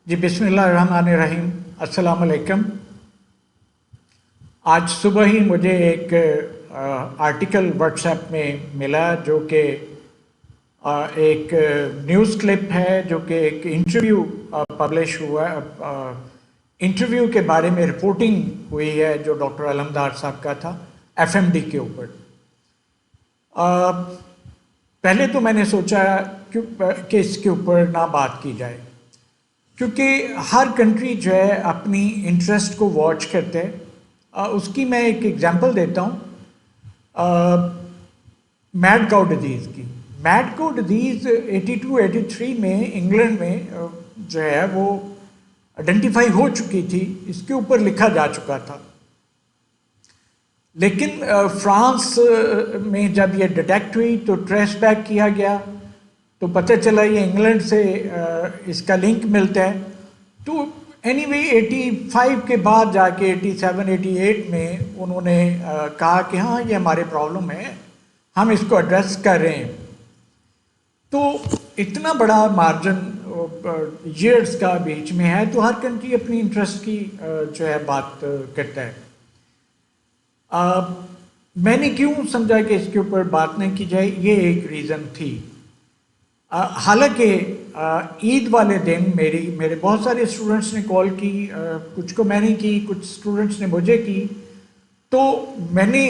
जी बिस्मिल्लाहिर्रहमानिर्रहीम। अस्सलाम वालेकुम। आज सुबह ही मुझे एक आर्टिकल व्हाट्सएप में मिला जो कि एक न्यूज़ क्लिप है जो कि एक इंटरव्यू पब्लिश हुआ। इंटरव्यू के बारे में रिपोर्टिंग हुई है जो डॉक्टर अलमदार साहब का था एफएमडी के ऊपर। पहले तो मैंने सोचा कि इसके ऊपर ना बात की जाए, क्योंकि हर कंट्री जो है अपनी इंटरेस्ट को वॉच करते हैं। उसकी मैं एक एग्जांपल देता हूँ मैड काउ डिजीज़ की। मैड काउ डिजीज़ 82-83 में इंग्लैंड में जो है वो आइडेंटिफाई हो चुकी थी, इसके ऊपर लिखा जा चुका था। लेकिन फ्रांस में जब ये डिटेक्ट हुई तो ट्रेस बैक किया गया, तो पता चला ये इंग्लैंड से इसका लिंक मिलता है। तो एनीवे 85 के बाद जाके 87-88 में उन्होंने कहा कि हाँ ये हमारे प्रॉब्लम है, हम इसको एड्रेस कर रहे हैं। तो इतना बड़ा मार्जिन ईयर्स का बीच में है, तो हर कंट्री अपनी इंटरेस्ट की जो है बात करता है। मैंने क्यों समझा कि इसके ऊपर बात नहीं की जाए, ये एक रीज़न थी। हालांकि ईद वाले दिन मेरे बहुत सारे स्टूडेंट्स ने कॉल की, कुछ को मैंने की, कुछ स्टूडेंट्स ने मुझे की। तो मैंने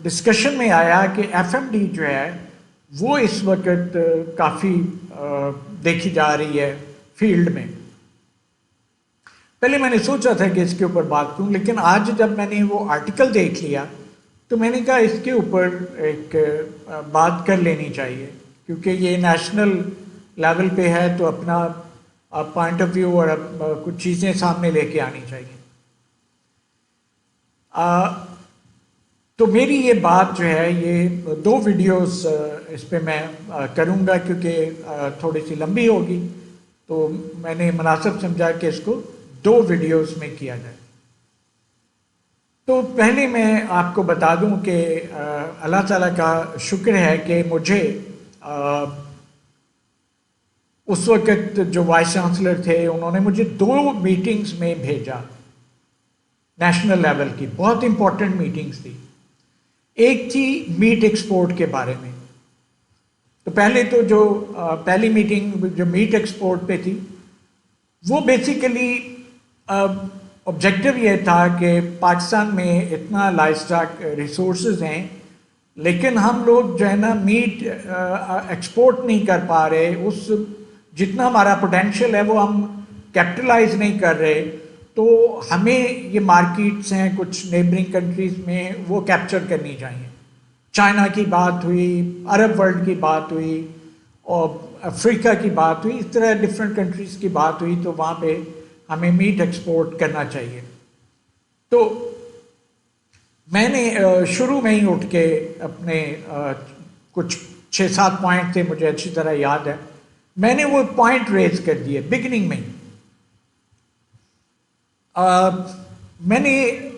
डिस्कशन में आया कि एफएमडी जो है वो इस वक्त काफ़ी देखी जा रही है फील्ड में। पहले मैंने सोचा था कि इसके ऊपर बात करूं, लेकिन आज जब मैंने वो आर्टिकल देख लिया तो मैंने कहा इसके ऊपर एक बात कर लेनी चाहिए, क्योंकि ये नेशनल लेवल पे है तो अपना पॉइंट ऑफ व्यू और कुछ चीज़ें सामने लेके आनी चाहिए। तो मेरी ये बात जो है ये 2 वीडियोस इस पे मैं करूँगा, क्योंकि थोड़ी सी लंबी होगी, तो मैंने मुनासिब समझा कि इसको 2 वीडियोस में किया जाए। तो पहले मैं आपको बता दूं कि अल्लाह ताला का शुक्र है कि मुझे उस वक़्त जो वाइस चांसलर थे उन्होंने मुझे 2 मीटिंग्स में भेजा, नेशनल लेवल की बहुत इंपॉर्टेंट मीटिंग्स थी। एक थी मीट एक्सपोर्ट के बारे में। तो पहले तो जो पहली मीटिंग जो मीट एक्सपोर्ट पे थी वो बेसिकली ऑब्जेक्टिव ये था कि पाकिस्तान में इतना लाइवस्टॉक रिसोर्सेज हैं, लेकिन हम लोग जो है ना मीट एक्सपोर्ट नहीं कर पा रहे, उस जितना हमारा पोटेंशियल है वो हम कैपिटलाइज नहीं कर रहे। तो हमें ये मार्केट्स हैं कुछ नेबरिंग कंट्रीज़ में वो कैप्चर करनी चाहिए। चाइना की बात हुई, अरब वर्ल्ड की बात हुई और अफ्रीका की बात हुई, इस तरह डिफरेंट कंट्रीज़ की बात हुई। तो वहाँ पे हमें मीट एक्सपोर्ट करना चाहिए। तो मैंने शुरू में ही उठ के अपने कुछ 6-7 पॉइंट थे, मुझे अच्छी तरह याद है, मैंने वो पॉइंट रेज कर दिए बिगिनिंग में। मैंने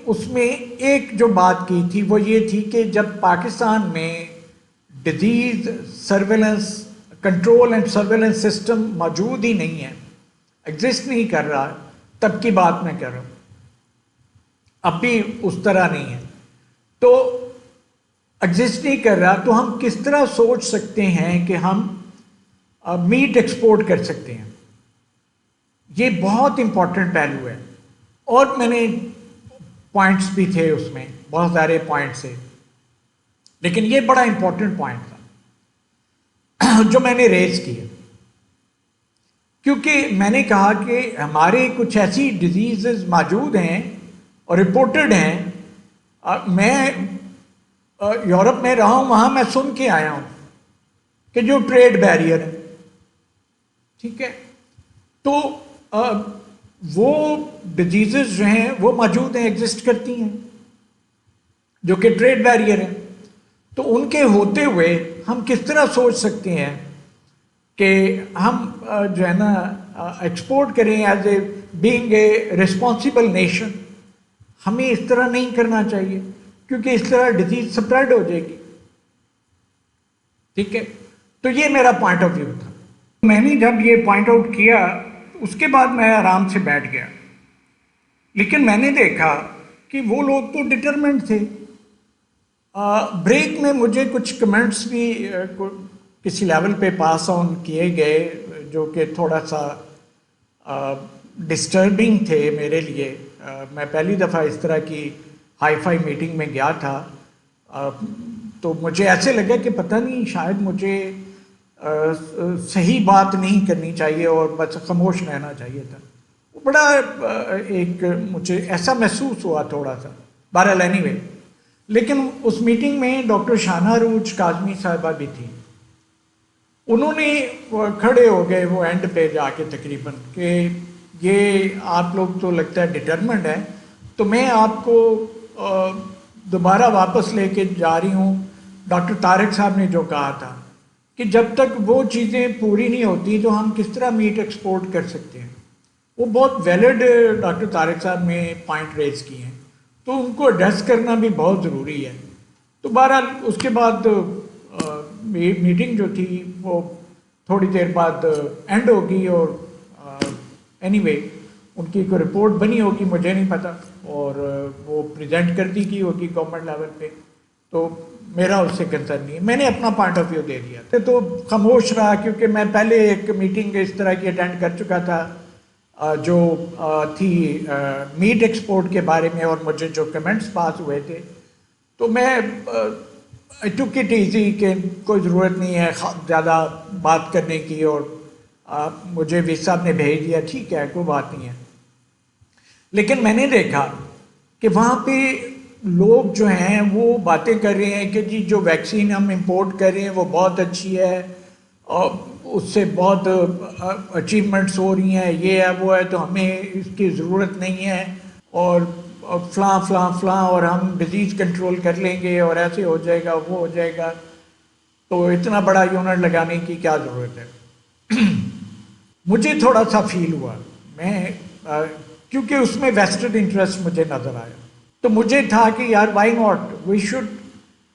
उसमें एक जो बात की थी वो ये थी कि जब पाकिस्तान में disease surveillance control and surveillance system मौजूद ही नहीं है, एग्जिस्ट नहीं कर रहा, तब की बात मैं कर रहा हूँ, अब भी उस तरह नहीं है। तो एग्जिस्ट नहीं कर रहा तो हम किस तरह सोच सकते हैं कि हम मीट एक्सपोर्ट कर सकते हैं। ये बहुत इंपॉर्टेंट पहलू है। और मैंने पॉइंट्स भी थे उसमें, बहुत सारे पॉइंट्स थे, लेकिन ये बड़ा इंपॉर्टेंट पॉइंट था जो मैंने रेज किया, क्योंकि मैंने कहा कि हमारे कुछ ऐसी डिजीज़ मौजूद हैं और रिपोर्टेड हैं। मैं यूरोप में रहा हूँ, वहाँ मैं सुन के आया हूँ कि जो ट्रेड बैरियर है, ठीक है, तो वो डिजीज़ जो हैं वो मौजूद हैं, एग्जिस्ट करती हैं, जो कि ट्रेड बैरियर हैं। तो उनके होते हुए हम किस तरह सोच सकते हैं कि हम जो है ना एक्सपोर्ट करें as a being a responsible nation. हमें इस तरह नहीं करना चाहिए, क्योंकि इस तरह डिजीज स्प्रेड हो जाएगी। ठीक है, तो ये मेरा पॉइंट ऑफ व्यू था। मैंने जब ये पॉइंट आउट किया उसके बाद मैं आराम से बैठ गया, लेकिन मैंने देखा कि वो लोग तो डिटरमेंट थे। ब्रेक में मुझे कुछ कमेंट्स भी किसी लेवल पे पास ऑन किए गए जो कि थोड़ा सा डिस्टर्बिंग थे मेरे लिए। मैं पहली दफ़ा इस तरह की हाई फाई मीटिंग में गया था, तो मुझे ऐसे लगा कि पता नहीं शायद मुझे सही बात नहीं करनी चाहिए और बस खामोश रहना चाहिए था। वो बड़ा एक मुझे ऐसा महसूस हुआ थोड़ा सा। बहरहाल एनीवे, लेकिन उस मीटिंग में डॉक्टर शाना अरूज काज़मी साहिबा भी थी। उन्होंने खड़े हो गए वो एंड पे जाके तकरीबन कि ये आप लोग तो लगता है डिटरमेंट है, तो मैं आपको दोबारा वापस लेके जा रही हूँ डॉक्टर तारिक साहब ने जो कहा था कि जब तक वो चीज़ें पूरी नहीं होती तो हम किस तरह मीट एक्सपोर्ट कर सकते हैं। वो बहुत वैलिड डॉक्टर तारिक साहब ने पॉइंट रेज किए हैं, तो उनको एड्रेस करना भी बहुत ज़रूरी है। तो बहरहाल उसके बाद मीटिंग जो थी वो थोड़ी देर बाद एंड होगी और एनीवे उनकी कोई रिपोर्ट बनी होगी, मुझे नहीं पता, और वो प्रेजेंट कर दी गई होगी गवर्नमेंट लेवल पे, तो मेरा उससे कंसर्न नहीं है। मैंने अपना पॉइंट ऑफ व्यू दे दिया तो खामोश रहा, क्योंकि मैं पहले एक मीटिंग इस तरह की अटेंड कर चुका था जो थी मीट एक्सपोर्ट के बारे में, और मुझे जो कमेंट्स पास हुए थे तो मैं आई टुक इट ईजी कि कोई ज़रूरत नहीं है ज़्यादा बात करने की, और मुझे वी साहब ने भेज दिया, ठीक है कोई बात नहीं है। लेकिन मैंने देखा कि वहाँ पे लोग जो हैं वो बातें कर रहे हैं कि जी जो वैक्सीन हम इंपोर्ट कर रहे हैं वो बहुत अच्छी है और उससे बहुत अचीवमेंट्स हो रही हैं, ये है वो है, तो हमें इसकी ज़रूरत नहीं है, और फ़लाँ फ़लाँ फ़लाँ, और हम डिजीज़ कंट्रोल कर लेंगे और ऐसे हो जाएगा वो हो जाएगा, तो इतना बड़ा यूनिट लगाने की क्या ज़रूरत है। मुझे थोड़ा सा फील हुआ, मैं क्योंकि उसमें वेस्टेड इंटरेस्ट मुझे नज़र आया, तो मुझे था कि यार why not, we should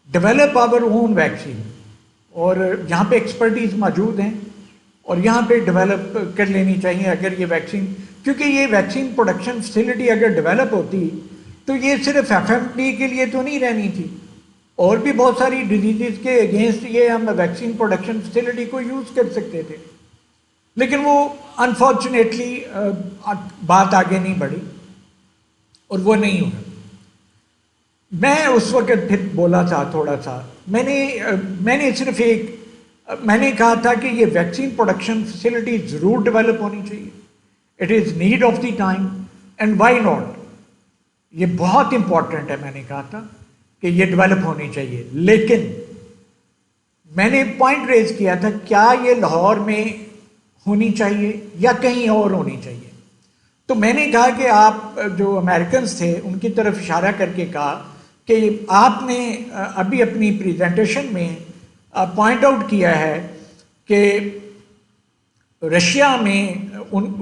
develop our own vaccine, और यहाँ पे एक्सपर्टीज मौजूद हैं और यहाँ पे डेवलप कर लेनी चाहिए अगर ये वैक्सीन, क्योंकि ये वैक्सीन प्रोडक्शन फैसिलिटी अगर डेवलप होती तो ये सिर्फ एफएमडी के लिए तो नहीं रहनी थी, और भी बहुत सारी डिजीज़ के अगेंस्ट ये हम वैक्सीन प्रोडक्शन फैसिलिटी को यूज़ कर सकते थे। लेकिन वो अनफॉर्चुनेटली बात आगे नहीं बढ़ी और वो नहीं हुआ। मैं उस वक्त फिर बोला था थोड़ा सा, मैंने सिर्फ मैंने कहा था कि ये वैक्सीन प्रोडक्शन फैसिलिटी ज़रूर डेवलप होनी चाहिए, it is need of the time and why not, ये बहुत इंपॉर्टेंट है, मैंने कहा था कि ये डेवलप होनी चाहिए। लेकिन मैंने पॉइंट रेज किया था क्या ये लाहौर में होनी चाहिए या कहीं और होनी चाहिए। तो मैंने कहा कि आप जो अमेरिकन्स थे उनकी तरफ इशारा करके कहा कि आपने अभी अपनी प्रेजेंटेशन में पॉइंट आउट किया है कि रशिया में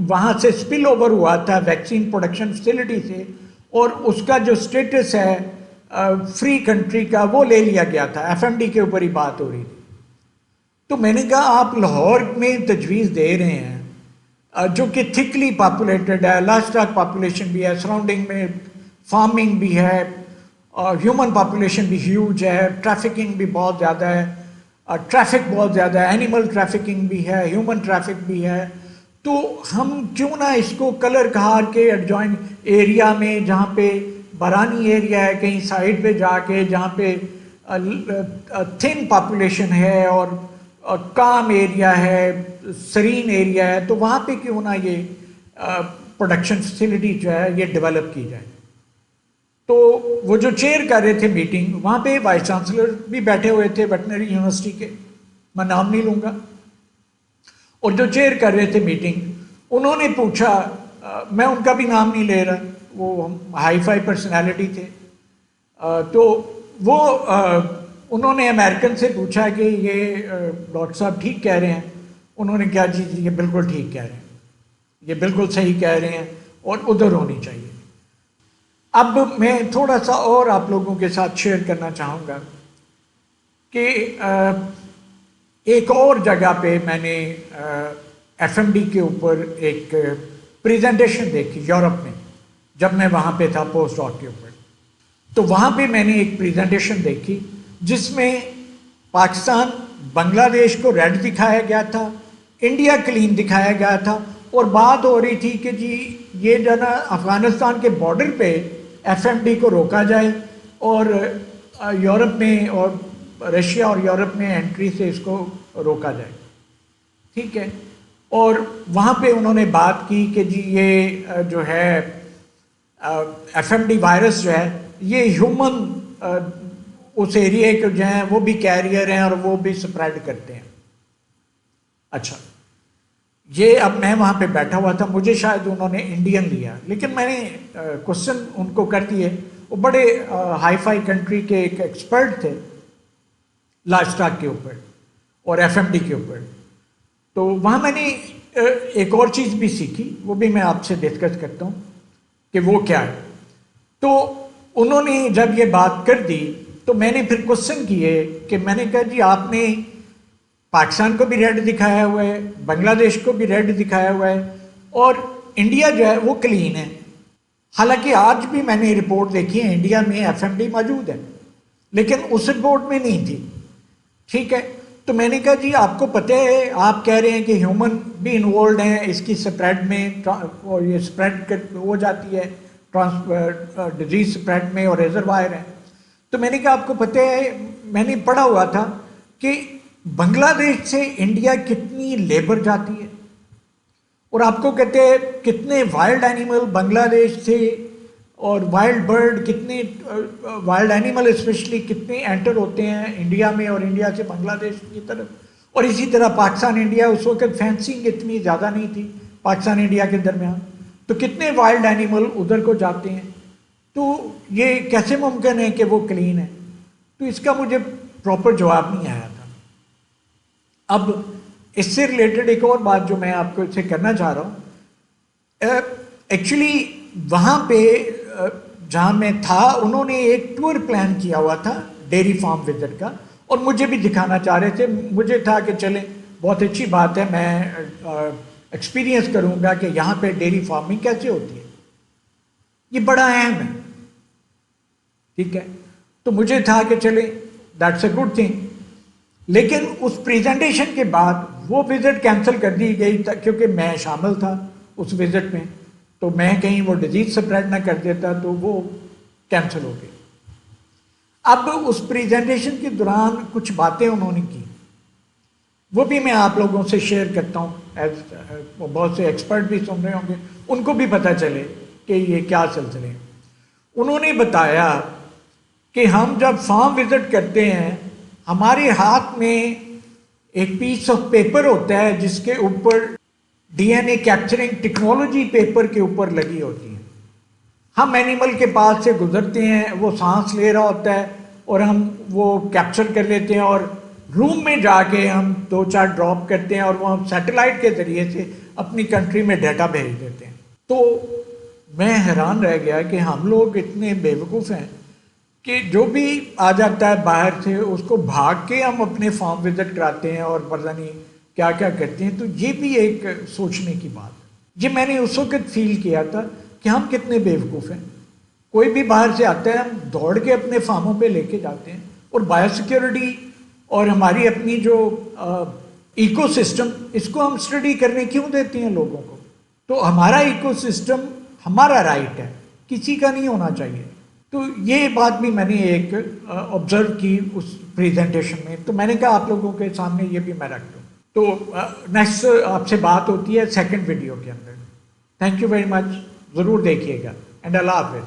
वहाँ से स्पिल ओवर हुआ था वैक्सीन प्रोडक्शन फैसिलिटी से, और उसका जो स्टेटस है फ्री कंट्री का वो ले लिया गया था, एफएमडी के ऊपर ही बात हो रही थी। तो मैंने कहा आप लाहौर में तजवीज़ दे रहे हैं जो कि थिकली पॉपुलेटेड है, लाइफ स्टॉक पॉपुलेशन भी है, सराउंडिंग में फार्मिंग भी है, ह्यूमन पॉपुलेशन भी ह्यूज है, ट्रैफिकिंग भी बहुत ज़्यादा है, ट्रैफिक बहुत ज़्यादा है, एनिमल ट्रैफिकिंग भी है, ह्यूमन ट्रैफिक भी है, तो हम क्यों ना इसको कलर कहार के एडजॉइन एरिया में जहाँ पे बारानी एरिया है कहीं साइड पे जाके जहाँ पे थिन पॉपुलेशन है और काम एरिया है, सरीन एरिया है, तो वहाँ पे क्यों ना ये प्रोडक्शन फैसिलिटी जो है ये डेवलप की जाए। तो वो जो चेयर कर रहे थे मीटिंग, वहाँ पे वाइस चांसलर भी बैठे हुए थे वेटनरी यूनिवर्सिटी के, मैं नाम नहीं लूँगा, और जो चेयर कर रहे थे मीटिंग उन्होंने पूछा, मैं उनका भी नाम नहीं ले रहा, वो हाई फाई पर्सनैलिटी थे, तो वो उन्होंने अमेरिकन से पूछा कि ये डॉक्टर साहब ठीक कह रहे हैं। उन्होंने क्या, जी ये बिल्कुल ठीक कह रहे हैं, ये बिल्कुल सही कह रहे हैं और उधर होनी चाहिए। अब मैं थोड़ा सा और आप लोगों के साथ शेयर करना चाहूँगा कि एक और जगह पे मैंने एफएमडी के ऊपर एक प्रेजेंटेशन देखी यूरोप में, जब मैं वहाँ पे था पोस्ट डॉक के ऊपर। तो वहाँ पे मैंने एक प्रेजेंटेशन देखी जिसमें पाकिस्तान बांग्लादेश को रेड दिखाया गया था, इंडिया क्लीन दिखाया गया था, और बात हो रही थी कि जी ये जो ना अफ़गानिस्तान के बॉर्डर पे एफएमडी को रोका जाए और यूरोप में और रशिया और यूरोप में एंट्री से इसको रोका जाए, ठीक है। और वहाँ पे उन्होंने बात की कि जी ये जो है एफएमडी वायरस जो है ये ह्यूमन उस एरिया के जो हैं वो भी कैरियर हैं और वो भी स्प्रेड करते हैं। अच्छा, ये अब मैं वहाँ पे बैठा हुआ था, मुझे शायद उन्होंने इंडियन लिया, लेकिन मैंने क्वेश्चन उनको कर दिए। वो बड़े हाई फाई कंट्री के एक एक्सपर्ट थे लाइवस्टॉक के ऊपर और एफएमडी के ऊपर। तो वहाँ मैंने एक और चीज़ भी सीखी, वो भी मैं आपसे डिस्कस करता हूँ कि वो क्या है। तो उन्होंने जब ये बात कर दी तो मैंने फिर क्वेश्चन किए कि मैंने कहा जी आपने पाकिस्तान को भी रेड दिखाया हुआ है, बांग्लादेश को भी रेड दिखाया हुआ है, और इंडिया जो है वो क्लीन है। हालांकि आज भी मैंने रिपोर्ट देखी है, इंडिया में एफएमडी मौजूद है, लेकिन उस रिपोर्ट में नहीं थी, ठीक है। तो मैंने कहा जी आपको पता है, आप कह रहे हैं कि ह्यूमन भी इन्वॉल्व हैं इसकी स्प्रेड में, और ये स्प्रेड हो जाती है, डिजीज स्प्रेड में, और रिजर्वायर है। तो मैंने कहा आपको पता है, मैंने पढ़ा हुआ था कि बांग्लादेश से इंडिया कितनी लेबर जाती है, और आपको कहते हैं कितने वाइल्ड एनिमल बांग्लादेश से, और वाइल्ड बर्ड कितने, वाइल्ड एनिमल स्पेशली कितने एंटर होते हैं इंडिया में और इंडिया से बांग्लादेश की तरफ। और इसी तरह पाकिस्तान इंडिया, उस वक्त फेंसिंग इतनी ज़्यादा नहीं थी पाकिस्तान इंडिया के दरमियान, तो कितने वाइल्ड एनिमल उधर को जाते हैं। तो ये कैसे मुमकिन है कि वो क्लीन है? तो इसका मुझे प्रॉपर जवाब नहीं आया था। अब इससे रिलेटेड एक और बात जो मैं आपको इससे करना चाह रहा हूँ, एक्चुअली वहाँ पे जहाँ मैं था उन्होंने एक टूर प्लान किया हुआ था डेयरी फार्म विजिट का, और मुझे भी दिखाना चाह रहे थे। मुझे था कि चले बहुत अच्छी बात है, मैं एक्सपीरियंस करूँगा कि यहाँ पे डेयरी फार्मिंग कैसे होती है, ये बड़ा अहम है, ठीक है। तो मुझे था कि चले दैट्स अ गुड थिंग, लेकिन उस प्रेजेंटेशन के बाद वो विजिट कैंसिल कर दी गई क्योंकि मैं शामिल था उस विजिट में, तो मैं कहीं वो डिजीज स्प्रेड ना कर देता, तो वो कैंसिल हो गई। अब उस प्रेजेंटेशन के दौरान कुछ बातें उन्होंने की, वो भी मैं आप लोगों से शेयर करता हूँ, बहुत से एक्सपर्ट भी सुन रहे होंगे, उनको भी पता चले कि ये क्या सिलसिले हैं। उन्होंने बताया कि हम जब फार्म विजिट करते हैं, हमारे हाथ में एक पीस ऑफ पेपर होता है जिसके ऊपर डीएनए कैप्चरिंग टेक्नोलॉजी पेपर के ऊपर लगी होती है। हम एनिमल के पास से गुजरते हैं, वो सांस ले रहा होता है और हम वो कैप्चर कर लेते हैं, और रूम में जाके हम 2-4 ड्रॉप करते हैं, और वो हम सैटेलाइट के ज़रिए से अपनी कंट्री में डाटा भेज देते हैं। तो मैं हैरान रह गया कि हम लोग इतने बेवकूफ़ हैं कि जो भी आ जाता है बाहर से उसको भाग के हम अपने फार्म विजिट कराते हैं और पता नहीं क्या क्या करते हैं। तो ये भी एक सोचने की बात है। ये मैंने उस वक्त फील किया था कि हम कितने बेवकूफ़ हैं। कोई भी बाहर से आता है, हम दौड़ के अपने फार्मों पे लेके जाते हैं, और बायोसिक्योरिटी और हमारी अपनी जो इकोसिस्टम, इसको हम स्टडी करने क्यों देते हैं लोगों को? तो हमारा इकोसिस्टम हमारा राइट है, किसी का नहीं होना चाहिए। तो ये बात भी मैंने एक ऑब्जर्व की उस प्रेजेंटेशन में, तो मैंने कहा आप लोगों के सामने ये भी मैं रख दूँ। तो नेक्स्ट आपसे बात होती है सेकंड वीडियो के अंदर। थैंक यू वेरी मच, ज़रूर देखिएगा, एंड अल्लाह हाफ़िज़।